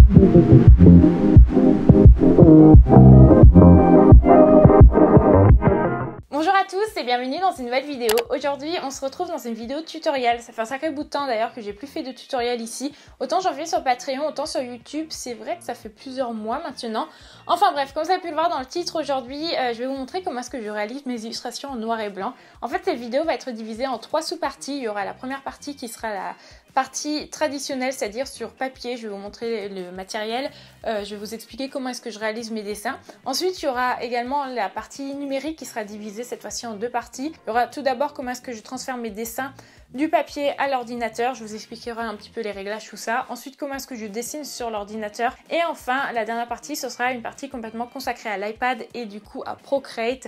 Bonjour à tous et bienvenue dans une nouvelle vidéo. Aujourd'hui on se retrouve dans une vidéo tutoriel. Ça fait un sacré bout de temps d'ailleurs que j'ai plus fait de tutoriel ici. Autant j'en fais sur Patreon, autant sur YouTube. C'est vrai que ça fait plusieurs mois maintenant. Enfin bref, comme vous avez pu le voir dans le titre aujourd'hui, je vais vous montrer comment est-ce que je réalise mes illustrations en noir et blanc. En fait cette vidéo va être divisée en 3 sous-parties. Il y aura la première partie qui sera la partie traditionnelle, c'est-à-dire sur papier. Je vais vous montrer le matériel, je vais vous expliquer comment est-ce que je réalise mes dessins. Ensuite il y aura également la partie numérique qui sera divisée cette fois-ci en 2 parties. Il y aura tout d'abord comment est-ce que je transfère mes dessins du papier à l'ordinateur, je vous expliquerai un petit peu les réglages, tout ça. Ensuite comment est-ce que je dessine sur l'ordinateur. Et enfin la dernière partie, ce sera une partie complètement consacrée à l'iPad et du coup à Procreate.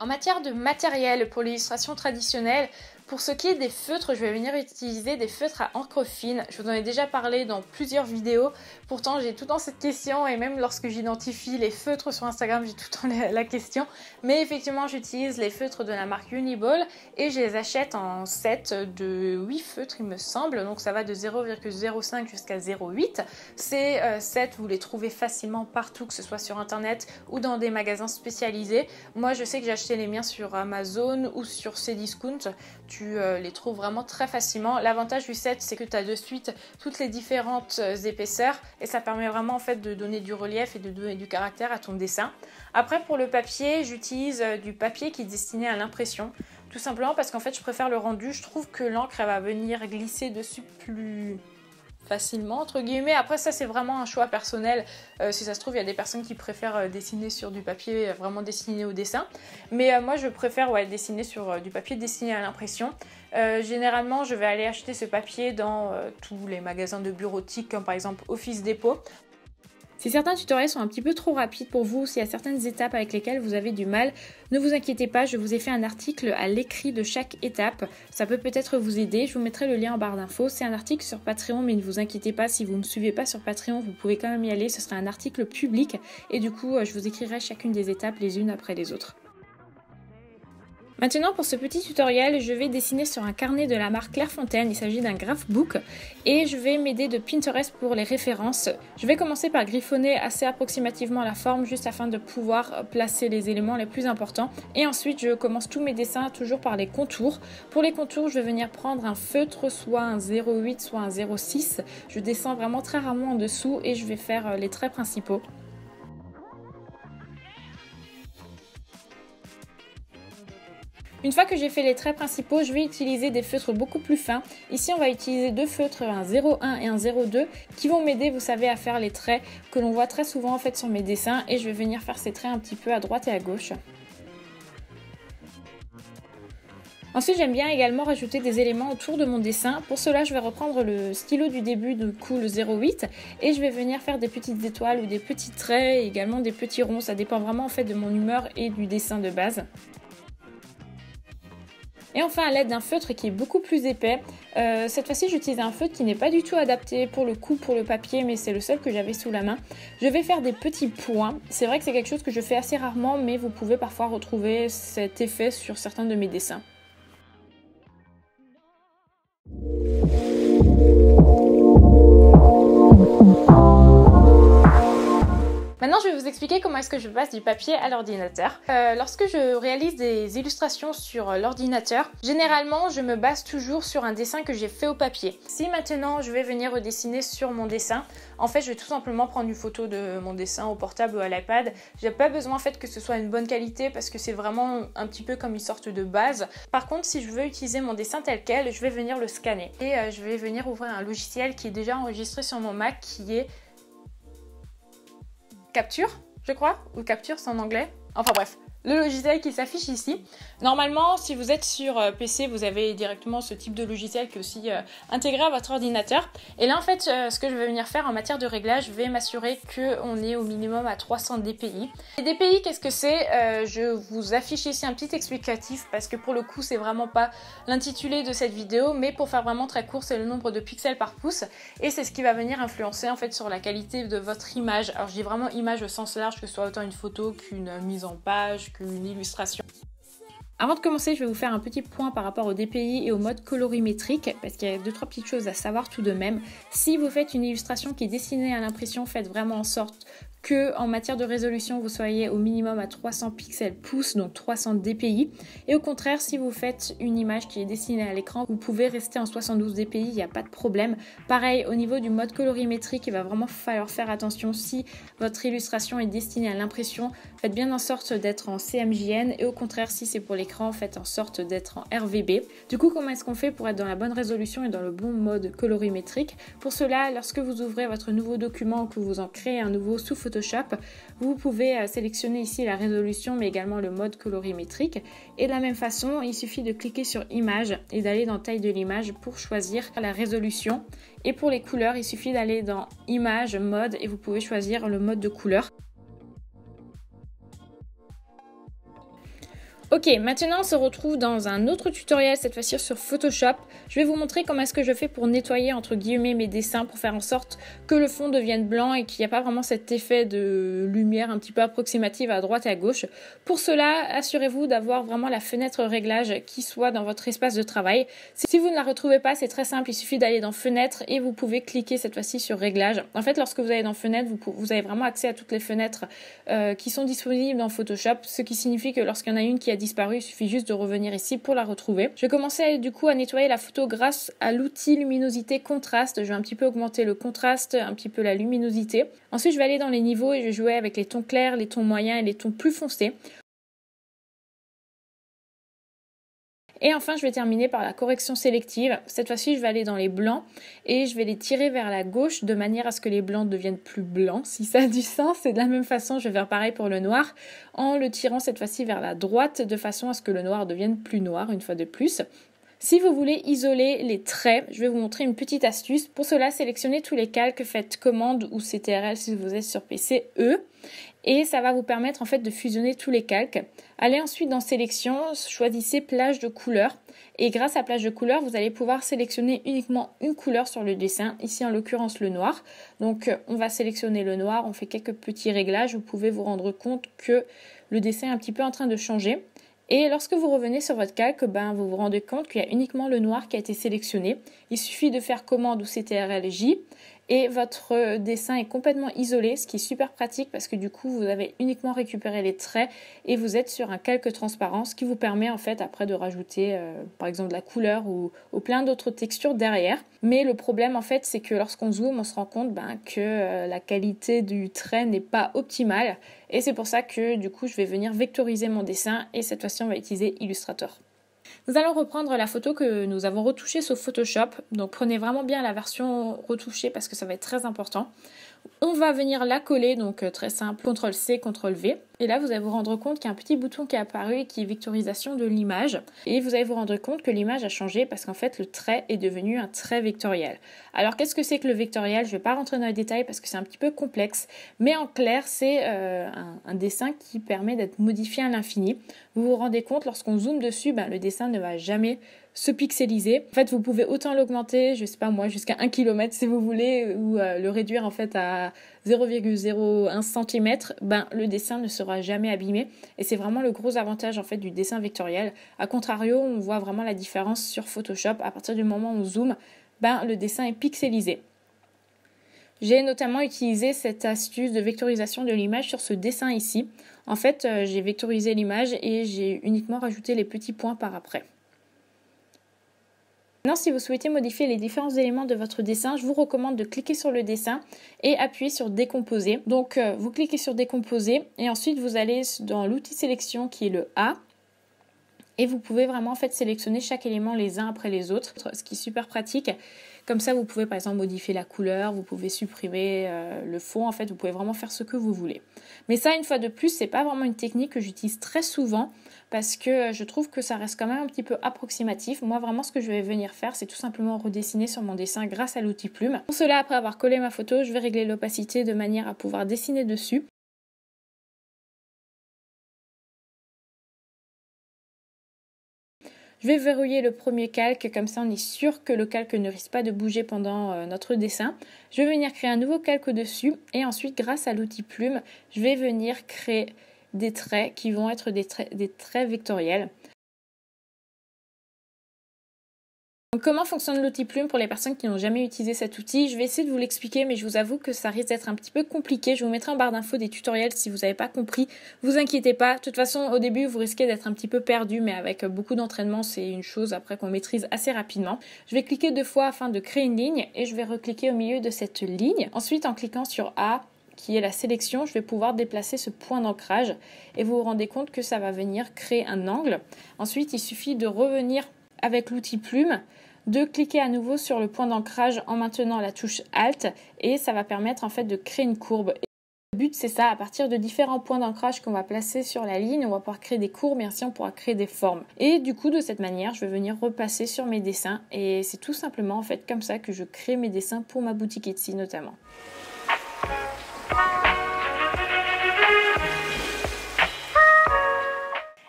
En matière de matériel pour l'illustration traditionnelle, pour ce qui est des feutres, je vais venir utiliser des feutres à encre fine. Je vous en ai déjà parlé dans plusieurs vidéos. Pourtant, j'ai tout le temps cette question et même lorsque j'identifie les feutres sur Instagram, j'ai tout le temps la question. Mais effectivement, j'utilise les feutres de la marque Uniball et je les achète en set de 8 feutres, il me semble. Donc ça va de 0,05 jusqu'à 0,8. Ces sets, vous les trouvez facilement partout, que ce soit sur Internet ou dans des magasins spécialisés. Moi, je sais que j'ai acheté les miens sur Amazon ou sur Cdiscount. Tu les trouves vraiment très facilement. L'avantage du set, c'est que tu as de suite toutes les différentes épaisseurs et ça permet vraiment en fait de donner du relief et de donner du caractère à ton dessin. Après pour le papier, j'utilise du papier qui est destiné à l'impression. Tout simplement parce qu'en fait je préfère le rendu. Je trouve que l'encre elle va venir glisser dessus plus facilement entre guillemets. Après ça c'est vraiment un choix personnel, si ça se trouve il y a des personnes qui préfèrent dessiner sur du papier vraiment dessiné au dessin, mais moi je préfère dessiner sur du papier dessiné à l'impression. Généralement je vais aller acheter ce papier dans tous les magasins de bureautique comme par exemple Office Depot. Si certains tutoriels sont un petit peu trop rapides pour vous, s'il y a certaines étapes avec lesquelles vous avez du mal, ne vous inquiétez pas, je vous ai fait un article à l'écrit de chaque étape. Ça peut peut-être vous aider, je vous mettrai le lien en barre d'infos. C'est un article sur Patreon, mais ne vous inquiétez pas, si vous ne me suivez pas sur Patreon, vous pouvez quand même y aller. Ce sera un article public et du coup, je vous écrirai chacune des étapes les unes après les autres. Maintenant pour ce petit tutoriel, je vais dessiner sur un carnet de la marque Clairefontaine, il s'agit d'un graphbook et je vais m'aider de Pinterest pour les références. Je vais commencer par griffonner assez approximativement la forme juste afin de pouvoir placer les éléments les plus importants et ensuite je commence tous mes dessins toujours par les contours. Pour les contours, je vais venir prendre un feutre, soit un 0,8 soit un 0,6. Je descends vraiment très rarement en dessous et je vais faire les traits principaux. Une fois que j'ai fait les traits principaux, je vais utiliser des feutres beaucoup plus fins. Ici, on va utiliser 2 feutres, un 0,1 et un 0,2, qui vont m'aider, vous savez, à faire les traits que l'on voit très souvent en fait sur mes dessins. Et je vais venir faire ces traits un petit peu à droite et à gauche. Ensuite, j'aime bien également rajouter des éléments autour de mon dessin. Pour cela, je vais reprendre le stylo du début, du coup le 0,8, et je vais venir faire des petites étoiles ou des petits traits, et également des petits ronds. Ça dépend vraiment en fait de mon humeur et du dessin de base. Et enfin à l'aide d'un feutre qui est beaucoup plus épais, cette fois-ci j'utilise un feutre qui n'est pas du tout adapté pour le coup pour le papier, mais c'est le seul que j'avais sous la main. Je vais faire des petits points, c'est vrai que c'est quelque chose que je fais assez rarement, mais vous pouvez parfois retrouver cet effet sur certains de mes dessins. Maintenant, je vais vous expliquer comment est-ce que je passe du papier à l'ordinateur. Lorsque je réalise des illustrations sur l'ordinateur, généralement, je me base toujours sur un dessin que j'ai fait au papier. Si maintenant, je vais venir redessiner sur mon dessin, en fait, je vais tout simplement prendre une photo de mon dessin au portable ou à l'iPad. J'ai pas besoin en fait que ce soit une bonne qualité parce que c'est vraiment un petit peu comme une sorte de base. Par contre, si je veux utiliser mon dessin tel quel, je vais venir le scanner. Et je vais venir ouvrir un logiciel qui est déjà enregistré sur mon Mac qui est Capture, je crois, ou Capture c'est en anglais. Enfin bref, le logiciel qui s'affiche ici. Normalement, si vous êtes sur PC, vous avez directement ce type de logiciel qui est aussi intégré à votre ordinateur. Et là, en fait, ce que je vais venir faire en matière de réglage, je vais m'assurer qu'on est au minimum à 300 dpi. Et dpi, qu'est-ce que c'est? Je vous affiche ici un petit explicatif parce que pour le coup, c'est vraiment pas l'intitulé de cette vidéo, mais pour faire vraiment très court, c'est le nombre de pixels par pouce. Et c'est ce qui va venir influencer en fait sur la qualité de votre image. Alors, je dis vraiment image au sens large, que ce soit autant une photo qu'une mise en page, qu'une illustration. Avant de commencer, je vais vous faire un petit point par rapport au DPI et au mode colorimétrique, parce qu'il y a 2-3 petites choses à savoir tout de même. Si vous faites une illustration qui est destinée à l'impression, faites vraiment en sorte que en matière de résolution, vous soyez au minimum à 300 pixels pouces, donc 300 dpi. Et au contraire, si vous faites une image qui est destinée à l'écran, vous pouvez rester en 72 dpi, il n'y a pas de problème. Pareil, au niveau du mode colorimétrique, il va vraiment falloir faire attention. Si votre illustration est destinée à l'impression, faites bien en sorte d'être en CMJN. Et au contraire, si c'est pour l'écran, faites en sorte d'être en RVB. Du coup, comment est-ce qu'on fait pour être dans la bonne résolution et dans le bon mode colorimétrique? Pour cela, lorsque vous ouvrez votre nouveau document ou que vous en créez un nouveau sous Photoshop, vous pouvez sélectionner ici la résolution mais également le mode colorimétrique, et de la même façon il suffit de cliquer sur image et d'aller dans taille de l'image pour choisir la résolution, et pour les couleurs il suffit d'aller dans image, mode, et vous pouvez choisir le mode de couleur. Ok, maintenant on se retrouve dans un autre tutoriel, cette fois-ci sur Photoshop. Je vais vous montrer comment est-ce que je fais pour nettoyer entre guillemets mes dessins, pour faire en sorte que le fond devienne blanc et qu'il n'y a pas vraiment cet effet de lumière un petit peu approximative à droite et à gauche. Pour cela, assurez-vous d'avoir vraiment la fenêtre réglage qui soit dans votre espace de travail. Si vous ne la retrouvez pas, c'est très simple, il suffit d'aller dans fenêtre et vous pouvez cliquer cette fois-ci sur réglage. En fait, lorsque vous allez dans fenêtre, vous avez vraiment accès à toutes les fenêtres qui sont disponibles dans Photoshop, ce qui signifie que lorsqu'il y en a une qui a disparu, il suffit juste de revenir ici pour la retrouver. Je vais commencer du coup à nettoyer la photo grâce à l'outil luminosité contraste. Je vais un petit peu augmenter le contraste, un petit peu la luminosité. Ensuite, je vais aller dans les niveaux et je vais jouer avec les tons clairs, les tons moyens et les tons plus foncés. Et enfin, je vais terminer par la correction sélective. Cette fois-ci, je vais aller dans les blancs et je vais les tirer vers la gauche de manière à ce que les blancs deviennent plus blancs, si ça a du sens. Et de la même façon, je vais faire pareil pour le noir en le tirant cette fois-ci vers la droite de façon à ce que le noir devienne plus noir une fois de plus. Si vous voulez isoler les traits, je vais vous montrer une petite astuce. Pour cela, sélectionnez tous les calques, faites commande ou CTRL si vous êtes sur PC, et ça va vous permettre en fait de fusionner tous les calques. Allez ensuite dans sélection, choisissez plage de couleurs, et grâce à plage de couleurs, vous allez pouvoir sélectionner uniquement une couleur sur le dessin, ici en l'occurrence le noir. Donc on va sélectionner le noir, on fait quelques petits réglages, vous pouvez vous rendre compte que le dessin est un petit peu en train de changer. Et lorsque vous revenez sur votre calque, vous vous rendez compte qu'il y a uniquement le noir qui a été sélectionné. Il suffit de faire commande ou CTRL-J et votre dessin est complètement isolé, ce qui est super pratique parce que du coup vous avez uniquement récupéré les traits et vous êtes sur un calque transparent, ce qui vous permet en fait après de rajouter par exemple de la couleur ou plein d'autres textures derrière. Mais le problème en fait c'est que lorsqu'on zoome on se rend compte que la qualité du trait n'est pas optimale, et c'est pour ça que du coup je vais venir vectoriser mon dessin et cette fois-ci on va utiliser Illustrator. Nous allons reprendre la photo que nous avons retouchée sur Photoshop, donc prenez vraiment bien la version retouchée parce que ça va être très important. On va venir la coller, donc très simple, CTRL-C, CTRL-V. Et là, vous allez vous rendre compte qu'il y a un petit bouton qui est apparu et qui est vectorisation de l'image. Et vous allez vous rendre compte que l'image a changé parce qu'en fait, le trait est devenu un trait vectoriel. Alors, qu'est-ce que c'est que le vectoriel? Je ne vais pas rentrer dans les détails parce que c'est un petit peu complexe. Mais en clair, c'est un dessin qui permet d'être modifié à l'infini. Vous vous rendez compte, lorsqu'on zoome dessus, le dessin ne va jamais se pixeliser. En fait, vous pouvez autant l'augmenter, je sais pas moi, jusqu'à 1 km si vous voulez, ou le réduire en fait à 0,01 cm, le dessin ne sera jamais abîmé. Et c'est vraiment le gros avantage en fait du dessin vectoriel. A contrario, on voit vraiment la différence sur Photoshop. À partir du moment où on zoome, le dessin est pixelisé. J'ai notamment utilisé cette astuce de vectorisation de l'image sur ce dessin ici. En fait, j'ai vectorisé l'image et j'ai uniquement rajouté les petits points par après. Maintenant, si vous souhaitez modifier les différents éléments de votre dessin, je vous recommande de cliquer sur le dessin et appuyer sur décomposer. Donc, vous cliquez sur décomposer et ensuite vous allez dans l'outil sélection qui est le A. Et vous pouvez vraiment en fait sélectionner chaque élément les uns après les autres, ce qui est super pratique. Comme ça, vous pouvez par exemple modifier la couleur, vous pouvez supprimer le fond, en fait, vous pouvez vraiment faire ce que vous voulez. Mais ça, une fois de plus, c'est pas vraiment une technique que j'utilise très souvent parce que je trouve que ça reste quand même un petit peu approximatif. Moi, vraiment, ce que je vais venir faire, c'est tout simplement redessiner sur mon dessin grâce à l'outil plume. Pour cela, après avoir collé ma photo, je vais régler l'opacité de manière à pouvoir dessiner dessus. Je vais verrouiller le premier calque, comme ça on est sûr que le calque ne risque pas de bouger pendant notre dessin. Je vais venir créer un nouveau calque dessus et ensuite grâce à l'outil plume, je vais venir créer des traits qui vont être des traits vectoriels. Donc, comment fonctionne l'outil Plume pour les personnes qui n'ont jamais utilisé cet outil? Je vais essayer de vous l'expliquer, mais je vous avoue que ça risque d'être un petit peu compliqué. Je vous mettrai en barre d'infos des tutoriels si vous n'avez pas compris. Vous inquiétez pas. De toute façon, au début, vous risquez d'être un petit peu perdu, mais avec beaucoup d'entraînement, c'est une chose après qu'on maîtrise assez rapidement. Je vais cliquer 2 fois afin de créer une ligne et je vais recliquer au milieu de cette ligne. Ensuite, en cliquant sur A, qui est la sélection, je vais pouvoir déplacer ce point d'ancrage et vous vous rendez compte que ça va venir créer un angle. Ensuite, il suffit de revenir avec l'outil Plume, de cliquer à nouveau sur le point d'ancrage en maintenant la touche Alt et ça va permettre en fait de créer une courbe. Et le but c'est ça, à partir de différents points d'ancrage qu'on va placer sur la ligne, on va pouvoir créer des courbes et ainsi on pourra créer des formes. Et du coup de cette manière, je vais venir repasser sur mes dessins et c'est tout simplement en fait comme ça que je crée mes dessins pour ma boutique Etsy notamment.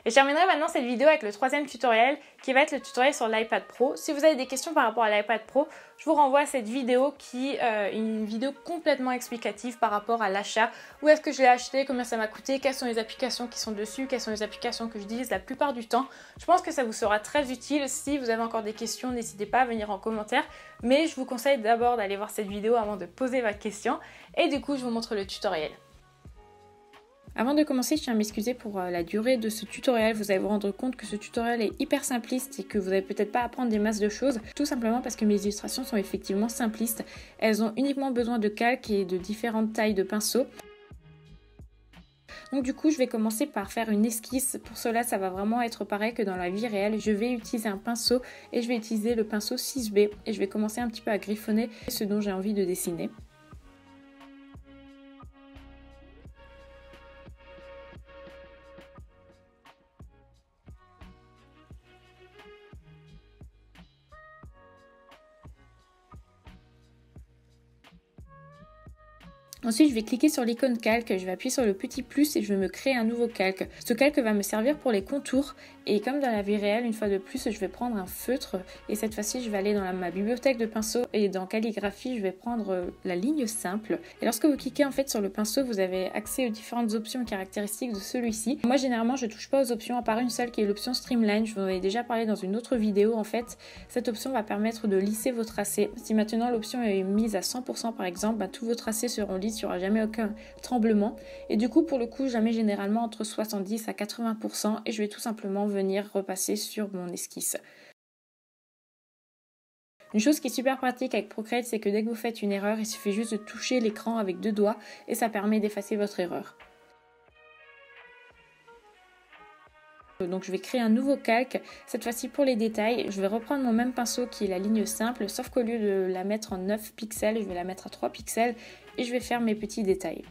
Et je terminerai maintenant cette vidéo avec le 3e tutoriel qui va être le tutoriel sur l'iPad Pro. Si vous avez des questions par rapport à l'iPad Pro, je vous renvoie à cette vidéo qui est une vidéo complètement explicative par rapport à l'achat. Où est-ce que je l'ai acheté, combien ça m'a coûté, quelles sont les applications qui sont dessus, quelles sont les applications que j'utilise la plupart du temps. Je pense que ça vous sera très utile. Si vous avez encore des questions, n'hésitez pas à venir en commentaire. Mais je vous conseille d'abord d'aller voir cette vidéo avant de poser votre question. Et du coup, je vous montre le tutoriel. Avant de commencer, je tiens à m'excuser pour la durée de ce tutoriel. Vous allez vous rendre compte que ce tutoriel est hyper simpliste et que vous n'allez peut-être pas apprendre des masses de choses, tout simplement parce que mes illustrations sont effectivement simplistes. Elles ont uniquement besoin de calques et de différentes tailles de pinceaux. Donc du coup, je vais commencer par faire une esquisse. Pour cela, ça va vraiment être pareil que dans la vie réelle. Je vais utiliser un pinceau et je vais utiliser le pinceau 6B et je vais commencer un petit peu à griffonner ce dont j'ai envie de dessiner. Ensuite, je vais cliquer sur l'icône calque, je vais appuyer sur le petit plus et je vais me créer un nouveau calque. Ce calque va me servir pour les contours et comme dans la vie réelle, une fois de plus, je vais prendre un feutre et cette fois-ci, je vais aller dans ma bibliothèque de pinceaux et dans calligraphie, je vais prendre la ligne simple. Et lorsque vous cliquez en fait sur le pinceau, vous avez accès aux différentes options et caractéristiques de celui-ci. Moi, généralement, je ne touche pas aux options à part une seule qui est l'option Streamline. Je vous en ai déjà parlé dans une autre vidéo. En fait, cette option va permettre de lisser vos tracés. Si maintenant l'option est mise à 100% par exemple, tous vos tracés seront lisses. Il n'y aura jamais aucun tremblement et du coup pour le coup je la mets généralement entre 70 à 80% et je vais tout simplement venir repasser sur mon esquisse. Une chose qui est super pratique avec Procreate, c'est que dès que vous faites une erreur, il suffit juste de toucher l'écran avec 2 doigts et ça permet d'effacer votre erreur. Donc je vais créer un nouveau calque, cette fois-ci pour les détails. Je vais reprendre mon même pinceau qui est la ligne simple, sauf qu'au lieu de la mettre en 9 pixels, je vais la mettre à 3 pixels et je vais faire mes petits détails.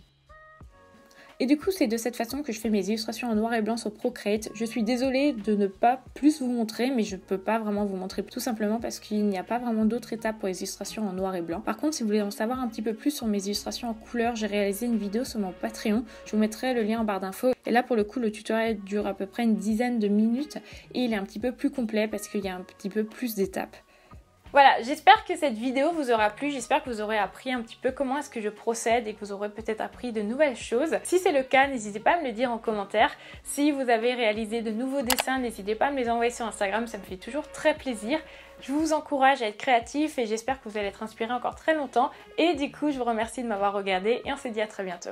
Et du coup, c'est de cette façon que je fais mes illustrations en noir et blanc sur Procreate. Je suis désolée de ne pas plus vous montrer, mais je ne peux pas vraiment vous montrer tout simplement parce qu'il n'y a pas vraiment d'autres étapes pour les illustrations en noir et blanc. Par contre, si vous voulez en savoir un petit peu plus sur mes illustrations en couleur, j'ai réalisé une vidéo sur mon Patreon. Je vous mettrai le lien en barre d'infos. Et là, pour le coup, le tutoriel dure à peu près une dizaine de minutes et il est un petit peu plus complet parce qu'il y a un petit peu plus d'étapes. Voilà, j'espère que cette vidéo vous aura plu, j'espère que vous aurez appris un petit peu comment est-ce que je procède et que vous aurez peut-être appris de nouvelles choses. Si c'est le cas, n'hésitez pas à me le dire en commentaire. Si vous avez réalisé de nouveaux dessins, n'hésitez pas à me les envoyer sur Instagram, ça me fait toujours très plaisir. Je vous encourage à être créatif et j'espère que vous allez être inspiré encore très longtemps. Et du coup, je vous remercie de m'avoir regardé et on se dit à très bientôt.